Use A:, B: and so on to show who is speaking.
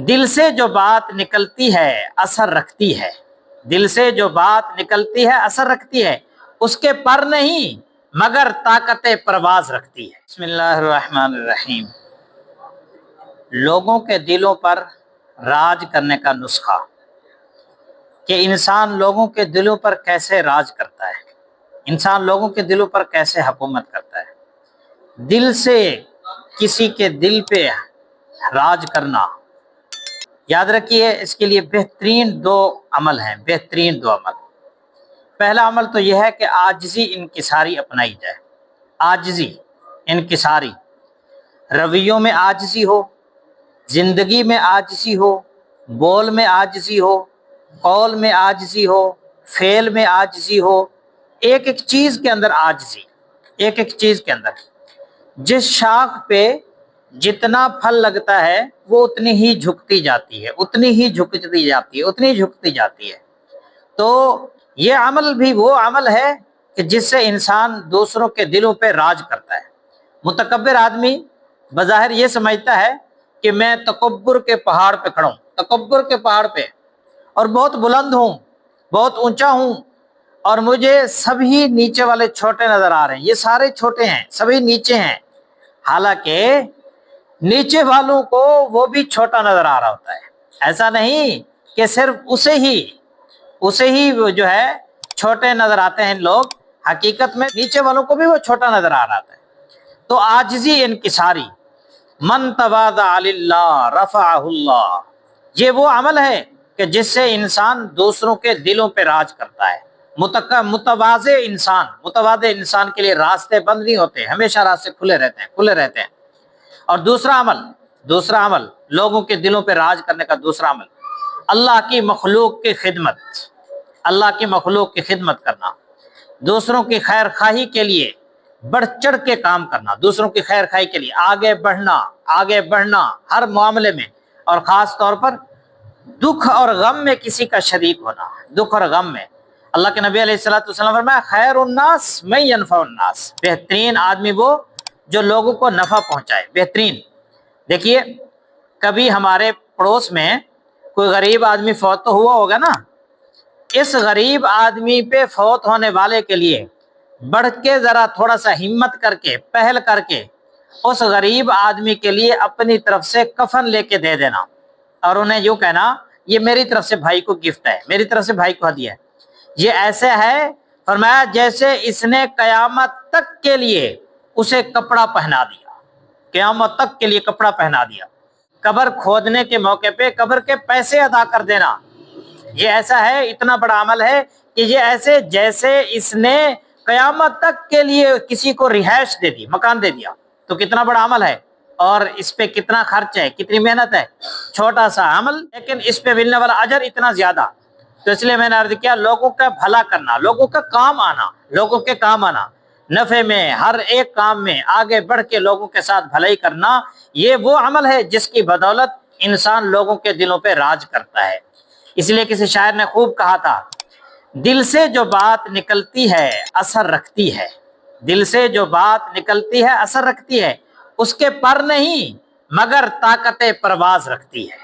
A: دل سے جو بات نکلتی ہے اثر رکھتی ہے، دل سے جو بات نکلتی ہے اثر رکھتی ہے، اس کے پر نہیں مگر طاقت پرواز رکھتی ہے۔ بسم اللہ الرحمن الرحیم۔ لوگوں کے دلوں پر راج کرنے کا نسخہ کہ انسان لوگوں کے دلوں پر کیسے راج کرتا ہے، انسان لوگوں کے دلوں پر کیسے حکومت کرتا ہے۔ دل سے کسی کے دل پہ راج کرنا، یاد رکھیے اس کے لیے بہترین دو عمل ہیں، بہترین دو عمل۔ پہلا عمل تو یہ ہے کہ عاجزی انکساری اپنائی جائے، عاجزی انکساری، رویوں میں عاجزی ہو، زندگی میں عاجزی ہو، بول میں عاجزی ہو، قول میں عاجزی ہو، فعل میں عاجزی ہو، ایک ایک چیز کے اندر عاجزی، ایک ایک چیز کے اندر۔ جس شاخ پہ جتنا پھل لگتا ہے وہ اتنی ہی جھکتی جاتی ہے، اتنی ہی جھکتی جاتی ہے، اتنی جھکتی جاتی ہے۔ تو یہ عمل بھی وہ عمل ہے کہ جس سے انسان دوسروں کے دلوں پہ راج کرتا ہے۔ متکبر آدمی بظاہر یہ سمجھتا ہے کہ میں تکبر کے پہاڑ پہ کھڑا ہوں، تکبر کے پہاڑ پہ، اور بہت بلند ہوں، بہت اونچا ہوں، اور مجھے سبھی نیچے والے چھوٹے نظر آ رہے ہیں، یہ سارے چھوٹے ہیں، سبھی نیچے ہیں، حالانکہ نیچے والوں کو وہ بھی چھوٹا نظر آ رہا ہوتا ہے۔ ایسا نہیں کہ صرف اسے ہی وہ جو ہے چھوٹے نظر آتے ہیں لوگ، حقیقت میں نیچے والوں کو بھی وہ چھوٹا نظر آ رہا ہے۔ تو عاجزی انکساری، من تواضع للہ رفعہ اللہ، یہ وہ عمل ہے کہ جس سے انسان دوسروں کے دلوں پہ راج کرتا ہے۔ متواضع انسان کے لیے راستے بند نہیں ہوتے، ہمیشہ راستے کھلے رہتے ہیں۔ اور دوسرا عمل لوگوں کے دلوں پہ راج کرنے کا دوسرا عمل، اللہ کی مخلوق کی خدمت، اللہ کی مخلوق کی خدمت کرنا، دوسروں کی خیر خواہی کے لیے بڑھ چڑھ کے کام کرنا، دوسروں کی خیر خواہی کے لیے آگے بڑھنا ہر معاملے میں، اور خاص طور پر دکھ اور غم میں کسی کا شریک ہونا، دکھ اور غم میں۔ اللہ کے نبی علیہ الصلوۃ والسلام فرمایا خیر الناس من ینفع الناس، بہترین آدمی وہ جو لوگوں کو نفع پہنچائے، بہترین۔ دیکھیے کبھی ہمارے پڑوس میں کوئی غریب آدمی فوت تو ہوا ہوگا نا، اس غریب آدمی پہ فوت ہونے والے کے لیے بڑھ کے ذرا تھوڑا سا ہمت کر کے، پہل کر کے اس غریب آدمی کے لیے اپنی طرف سے کفن لے کے دے دینا، اور انہیں یوں کہنا یہ میری طرف سے بھائی کو گفٹ ہے، میری طرف سے بھائی کو ہدیہ ہے۔ یہ ایسے ہے فرمایا جیسے اس نے قیامت تک کے لیے اسے کپڑا پہنا دیا، قیامت تک کے لیے کپڑا پہنا دیا۔ قبر کھودنے کے موقع پہ قبر کے پیسے ادا کر دینا، یہ ایسا ہے، اتنا بڑا عمل ہے کہ یہ ایسے جیسے اس نے قیامت تک کے لیے کسی کو رہائش دے دی، مکان دے دیا۔ تو کتنا بڑا عمل ہے، اور اس پہ کتنا خرچ ہے، کتنی محنت ہے، چھوٹا سا عمل لیکن اس پہ ملنے والا اجر اتنا زیادہ۔ تو اس لیے میں نے عرض کیا لوگوں کا بھلا کرنا، لوگوں کا کام آنا، لوگوں کے کام آنا، نفع میں ہر ایک کام میں آگے بڑھ کے لوگوں کے ساتھ بھلائی کرنا، یہ وہ عمل ہے جس کی بدولت انسان لوگوں کے دلوں پہ راج کرتا ہے۔ اس لیے کسی شاعر نے خوب کہا تھا دل سے جو بات نکلتی ہے اثر رکھتی ہے، دل سے جو بات نکلتی ہے اثر رکھتی ہے، اس کے پر نہیں مگر طاقت پرواز رکھتی ہے۔